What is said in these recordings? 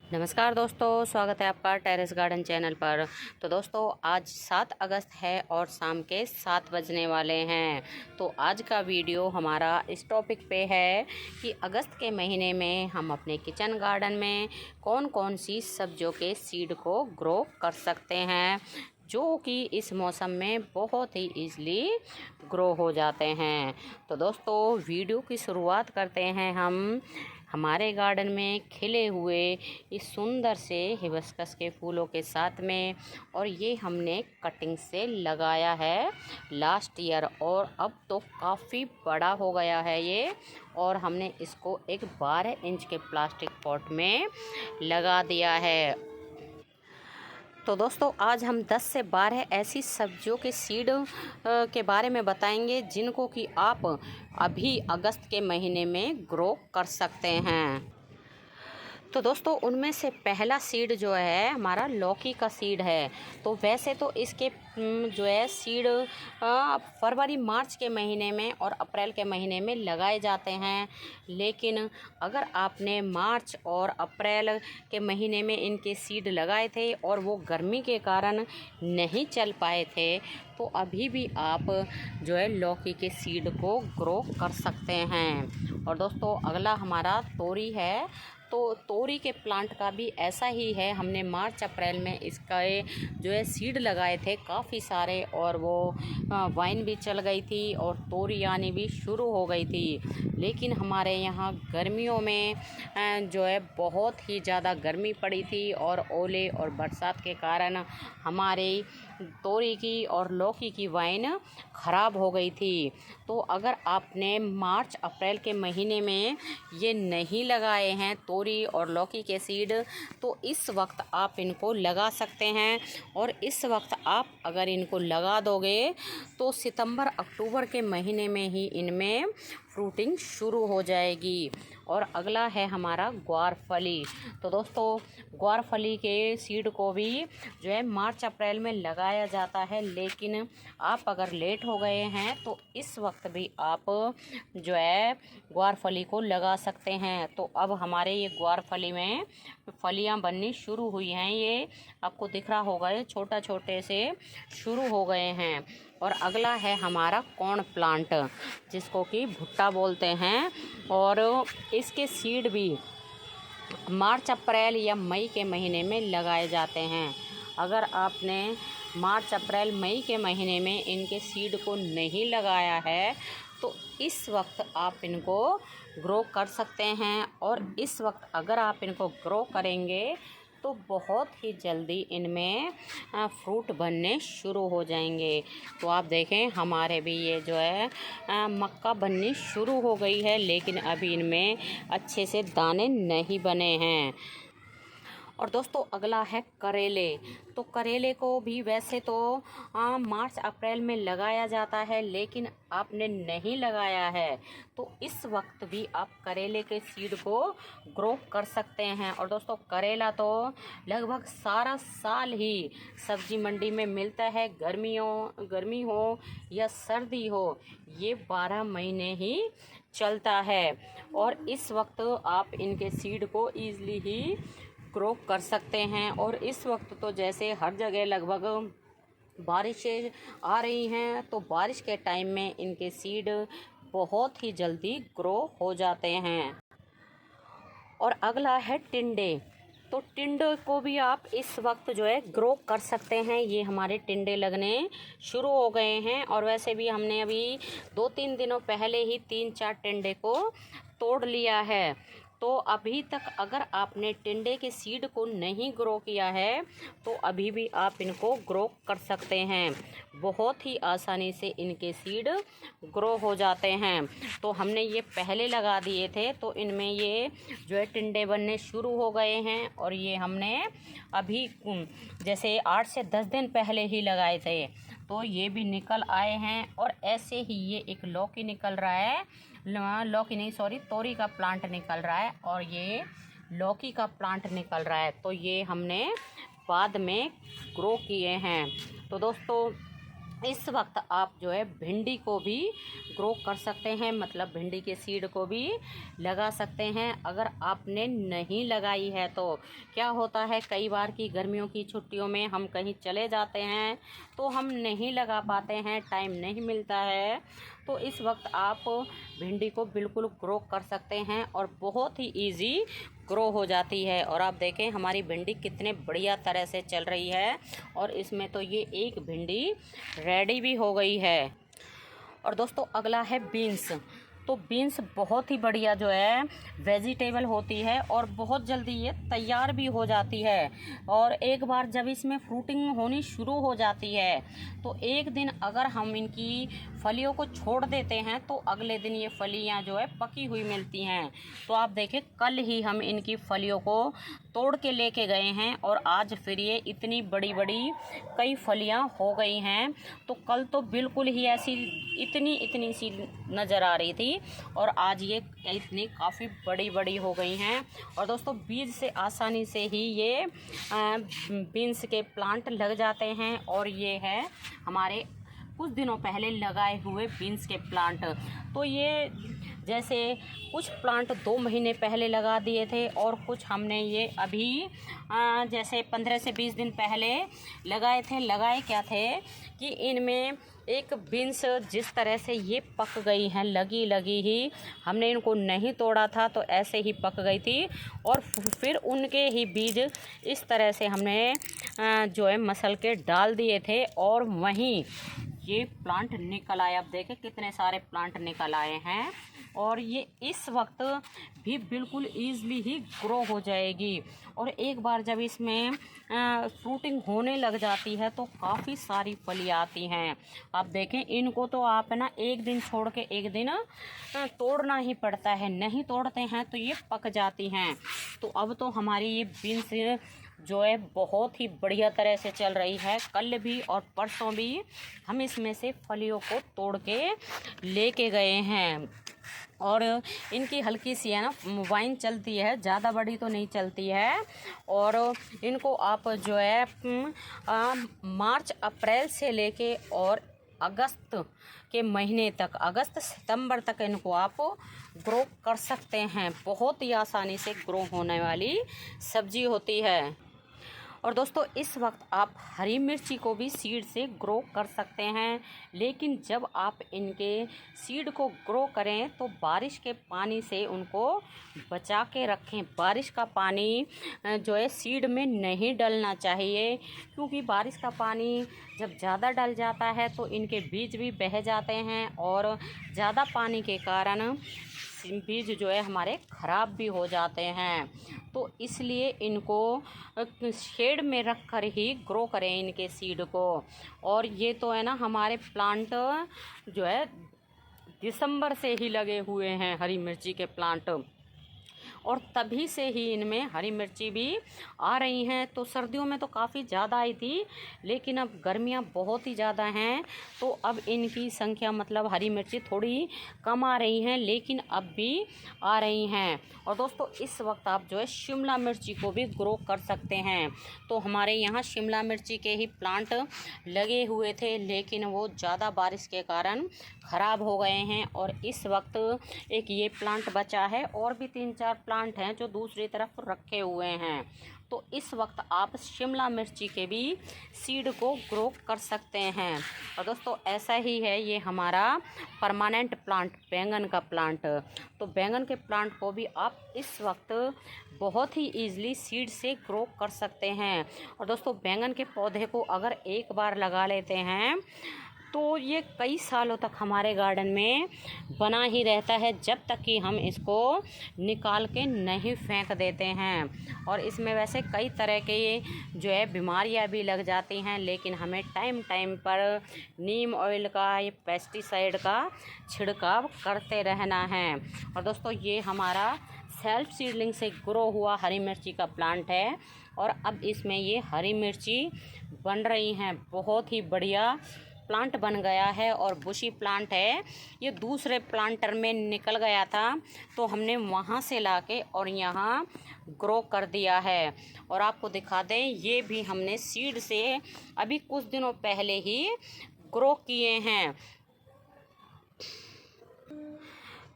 नमस्कार दोस्तों, स्वागत है आपका टेरेस गार्डन चैनल पर। तो दोस्तों आज 7 अगस्त है और शाम के 7 बजने वाले हैं। तो आज का वीडियो हमारा इस टॉपिक पे है कि अगस्त के महीने में हम अपने किचन गार्डन में कौन कौन सी सब्जियों के सीड को ग्रो कर सकते हैं, जो कि इस मौसम में बहुत ही ईज़िली ग्रो हो जाते हैं। तो दोस्तों वीडियो की शुरुआत करते हैं हम हमारे गार्डन में खिले हुए इस सुंदर से हिबिस्कस के फूलों के साथ में। और ये हमने कटिंग से लगाया है लास्ट ईयर, और अब तो काफ़ी बड़ा हो गया है ये। और हमने इसको एक 12 इंच के प्लास्टिक पॉट में लगा दिया है। तो दोस्तों आज हम 10 से 12 ऐसी सब्जियों के सीड के बारे में बताएंगे जिनको कि आप अभी अगस्त के महीने में ग्रो कर सकते हैं। तो दोस्तों उनमें से पहला सीड जो है हमारा लौकी का सीड है। तो वैसे तो इसके जो है सीड फरवरी मार्च के महीने में और अप्रैल के महीने में लगाए जाते हैं, लेकिन अगर आपने मार्च और अप्रैल के महीने में इनके सीड लगाए थे और वो गर्मी के कारण नहीं चल पाए थे, तो अभी भी आप जो है लौकी के सीड को ग्रो कर सकते हैं। और दोस्तों अगला हमारा तोरी है। तो तोरी के प्लांट का भी ऐसा ही है। हमने मार्च अप्रैल में इसका जो है सीड लगाए थे काफ़ी सारे, और वो वाइन भी चल गई थी और तोरी आनी भी शुरू हो गई थी। लेकिन हमारे यहाँ गर्मियों में जो है बहुत ही ज़्यादा गर्मी पड़ी थी और ओले और बरसात के कारण हमारे तोरी की और लौकी की वाइन ख़राब हो गई थी। तो अगर आपने मार्च अप्रैल के महीने में ये नहीं लगाए हैं तोरी और लौकी के सीड, तो इस वक्त आप इनको लगा सकते हैं। और इस वक्त आप अगर इनको लगा दोगे तो सितंबर अक्टूबर के महीने में ही इनमें फ्रूटिंग शुरू हो जाएगी। और अगला है हमारा ग्वारफली। तो दोस्तों ग्वारफली के सीड को भी जो है मार्च अप्रैल में लगाया जाता है, लेकिन आप अगर लेट हो गए हैं तो इस वक्त भी आप जो है ग्वारफली को लगा सकते हैं। तो अब हमारे ये ग्वारफली में फलियां बननी शुरू हुई हैं। ये आपको दिख रहा होगा, ये छोटा छोटे से शुरू हो गए हैं। और अगला है हमारा कॉर्न प्लांट, जिसको कि भुट्टा बोलते हैं। और इसके सीड भी मार्च अप्रैल या मई के महीने में लगाए जाते हैं। अगर आपने मार्च अप्रैल मई के महीने में इनके सीड को नहीं लगाया है तो इस वक्त आप इनको ग्रो कर सकते हैं। और इस वक्त अगर आप इनको ग्रो करेंगे तो बहुत ही जल्दी इनमें फ्रूट बनने शुरू हो जाएंगे। तो आप देखें हमारे भी ये जो है मक्का बननी शुरू हो गई है, लेकिन अभी इनमें अच्छे से दाने नहीं बने हैं। और दोस्तों अगला है करेले। तो करेले को भी वैसे तो मार्च अप्रैल में लगाया जाता है, लेकिन आपने नहीं लगाया है तो इस वक्त भी आप करेले के सीड को ग्रो कर सकते हैं। और दोस्तों करेला तो लगभग सारा साल ही सब्जी मंडी में मिलता है। गर्मी हो या सर्दी हो, ये 12 महीने ही चलता है। और इस वक्त आप इनके सीड को ईज़िली ही ग्रो कर सकते हैं। और इस वक्त तो जैसे हर जगह लगभग बारिशें आ रही हैं, तो बारिश के टाइम में इनके सीड बहुत ही जल्दी ग्रो हो जाते हैं। और अगला है टिंडे। तो टिंडे को भी आप इस वक्त जो है ग्रो कर सकते हैं। ये हमारे टिंडे लगने शुरू हो गए हैं, और वैसे भी हमने अभी 2-3 दिनों पहले ही 3-4 टिंडे को तोड़ लिया है। तो अभी तक अगर आपने टिंडे के सीड को नहीं ग्रो किया है तो अभी भी आप इनको ग्रो कर सकते हैं। बहुत ही आसानी से इनके सीड ग्रो हो जाते हैं। तो हमने ये पहले लगा दिए थे तो इनमें ये जो है टिंडे बनने शुरू हो गए हैं। और ये हमने अभी जैसे 8 से 10 दिन पहले ही लगाए थे, तो ये भी निकल आए हैं। और ऐसे ही ये एक लौकी निकल रहा है, लौकी नहीं सॉरी तोरी का प्लांट निकल रहा है, और ये लौकी का प्लांट निकल रहा है। तो ये हमने बाद में ग्रो किए हैं। तो दोस्तों इस वक्त आप जो है भिंडी को भी ग्रो कर सकते हैं, मतलब भिंडी के सीड को भी लगा सकते हैं। अगर आपने नहीं लगाई है तो क्या होता है, कई बार की गर्मियों की छुट्टियों में हम कहीं चले जाते हैं तो हम नहीं लगा पाते हैं, टाइम नहीं मिलता है। तो इस वक्त आप भिंडी को बिल्कुल ग्रो कर सकते हैं और बहुत ही इजी ग्रो हो जाती है। और आप देखें हमारी भिंडी कितने बढ़िया तरह से चल रही है और इसमें तो ये एक भिंडी रेडी भी हो गई है। और दोस्तों अगला है बीन्स। तो बीन्स बहुत ही बढ़िया जो है वेजिटेबल होती है और बहुत जल्दी ये तैयार भी हो जाती है। और एक बार जब इसमें फ्रूटिंग होनी शुरू हो जाती है तो एक दिन अगर हम इनकी फलियों को छोड़ देते हैं तो अगले दिन ये फलियां जो है पकी हुई मिलती हैं। तो आप देखें कल ही हम इनकी फलियों को तोड़ के लेके गए हैं और आज फिर ये इतनी बड़ी बड़ी कई फलियां हो गई हैं। तो कल तो बिल्कुल ही ऐसी इतनी सी नज़र आ रही थी और आज ये इतनी काफ़ी बड़ी बड़ी हो गई हैं। और दोस्तों बीज से आसानी से ही ये बीन्स के प्लांट लग जाते हैं। और ये है हमारे कुछ दिनों पहले लगाए हुए बीन्स के प्लांट। तो ये जैसे कुछ प्लांट 2 महीने पहले लगा दिए थे और कुछ हमने ये अभी जैसे 15 से 20 दिन पहले लगाए थे। लगाए क्या थे कि इनमें एक बीन्स जिस तरह से ये पक गई हैं लगी ही, हमने इनको नहीं तोड़ा था तो ऐसे ही पक गई थी। और फिर उनके ही बीज इस तरह से हमने जो है मसल के डाल दिए थे और वहीं ये प्लांट निकल आए। अब देखें कितने सारे प्लांट निकल आए हैं और ये इस वक्त भी बिल्कुल ईज़िली ही ग्रो हो जाएगी। और एक बार जब इसमें फ्रूटिंग होने लग जाती है तो काफ़ी सारी फलियाँ आती हैं। आप देखें इनको तो आप ना एक दिन छोड़ के एक दिन तोड़ना ही पड़ता है, नहीं तोड़ते हैं तो ये पक जाती हैं। तो अब तो हमारी ये बीन्स जो है बहुत ही बढ़िया तरह से चल रही है। कल भी और परसों भी हम इसमें से फलियों को तोड़ के लेके गए हैं। और इनकी हल्की सी है ना वाइन चलती है, ज़्यादा बड़ी तो नहीं चलती है। और इनको आप जो है मार्च अप्रैल से लेके और अगस्त के महीने तक, अगस्त सितंबर तक इनको आप ग्रो कर सकते हैं। बहुत ही आसानी से ग्रो होने वाली सब्जी होती है। और दोस्तों इस वक्त आप हरी मिर्ची को भी सीड से ग्रो कर सकते हैं, लेकिन जब आप इनके सीड को ग्रो करें तो बारिश के पानी से उनको बचा के रखें। बारिश का पानी जो है सीड में नहीं डलना चाहिए, क्योंकि बारिश का पानी जब ज़्यादा डल जाता है तो इनके बीज भी बह जाते हैं और ज़्यादा पानी के कारण बीज जो है हमारे ख़राब भी हो जाते हैं। तो इसलिए इनको शेड में रख कर ही ग्रो करें इनके सीड को। और ये तो है ना हमारे प्लांट जो है दिसंबर से ही लगे हुए हैं हरी मिर्ची के प्लांट, और तभी से ही इनमें हरी मिर्ची भी आ रही हैं। तो सर्दियों में तो काफ़ी ज़्यादा आई थी, लेकिन अब गर्मियाँ बहुत ही ज़्यादा हैं तो अब इनकी संख्या मतलब हरी मिर्ची थोड़ी कम आ रही हैं, लेकिन अब भी आ रही हैं। और दोस्तों इस वक्त आप जो है शिमला मिर्ची को भी ग्रो कर सकते हैं। तो हमारे यहाँ शिमला मिर्ची के ही प्लांट लगे हुए थे, लेकिन वो ज़्यादा बारिश के कारण ख़राब हो गए हैं। और इस वक्त एक ये प्लांट बचा है और भी 3-4 प्लांट हैं जो दूसरी तरफ रखे हुए हैं। तो इस वक्त आप शिमला मिर्ची के भी सीड को ग्रो कर सकते हैं। और दोस्तों ऐसा ही है ये हमारा परमानेंट प्लांट बैंगन का प्लांट। तो बैंगन के प्लांट को भी आप इस वक्त बहुत ही ईज़िली सीड से ग्रो कर सकते हैं। और दोस्तों बैंगन के पौधे को अगर एक बार लगा लेते हैं तो ये कई सालों तक हमारे गार्डन में बना ही रहता है, जब तक कि हम इसको निकाल के नहीं फेंक देते हैं। और इसमें वैसे कई तरह के जो है बीमारियां भी लग जाती हैं, लेकिन हमें टाइम टाइम पर नीम ऑयल का या पेस्टिसाइड का छिड़काव करते रहना है। और दोस्तों ये हमारा सेल्फ सीडलिंग से ग्रो हुआ हरी मिर्ची का प्लांट है और अब इसमें ये हरी मिर्ची बन रही हैं। बहुत ही बढ़िया प्लांट बन गया है और बुशी प्लांट है। ये दूसरे प्लांटर में निकल गया था तो हमने वहाँ से लाके और यहाँ ग्रो कर दिया है। और आपको दिखा दें ये भी हमने सीड से अभी कुछ दिनों पहले ही ग्रो किए हैं।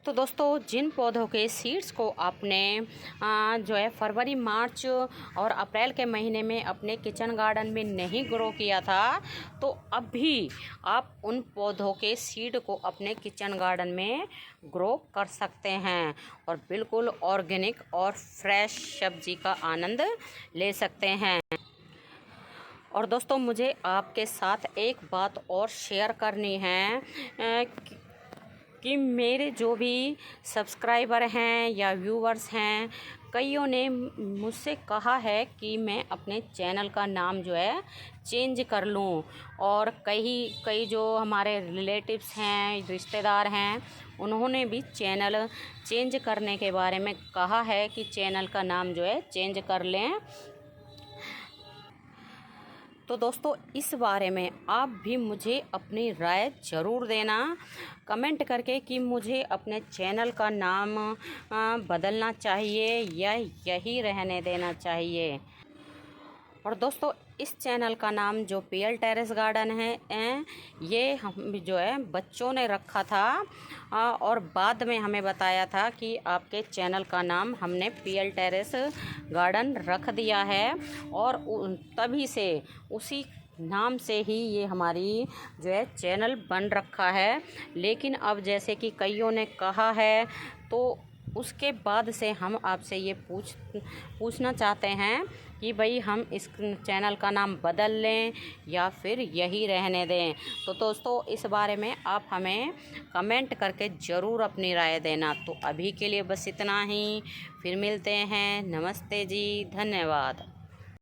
तो दोस्तों, जिन पौधों के सीड्स को आपने जो है फरवरी, मार्च और अप्रैल के महीने में अपने किचन गार्डन में नहीं ग्रो किया था, तो अभी आप उन पौधों के सीड को अपने किचन गार्डन में ग्रो कर सकते हैं और बिल्कुल ऑर्गेनिक और फ्रेश सब्जी का आनंद ले सकते हैं। और दोस्तों, मुझे आपके साथ एक बात और शेयर करनी है कि मेरे जो भी सब्सक्राइबर हैं या व्यूवर्स हैं, कईयों ने मुझसे कहा है कि मैं अपने चैनल का नाम जो है चेंज कर लूं, और कई जो हमारे रिलेटिव्स हैं, रिश्तेदार हैं, उन्होंने भी चैनल चेंज करने के बारे में कहा है कि चैनल का नाम जो है चेंज कर लें। तो दोस्तों, इस बारे में आप भी मुझे अपनी राय ज़रूर देना कमेंट करके कि मुझे अपने चैनल का नाम बदलना चाहिए या यही रहने देना चाहिए। और दोस्तों, इस चैनल का नाम जो पीएल टेरेस गार्डन है, ये हम जो है बच्चों ने रखा था और बाद में हमें बताया था कि आपके चैनल का नाम हमने पीएल टेरेस गार्डन रख दिया है, और तभी से उसी नाम से ही ये हमारी जो है चैनल बन रखा है। लेकिन अब जैसे कि कईयों ने कहा है, तो उसके बाद से हम आपसे ये पूछना चाहते हैं कि भाई हम इस चैनल का नाम बदल लें या फिर यही रहने दें। तो दोस्तों, इस बारे में आप हमें कमेंट करके ज़रूर अपनी राय देना। तो अभी के लिए बस इतना ही, फिर मिलते हैं। नमस्ते जी, धन्यवाद।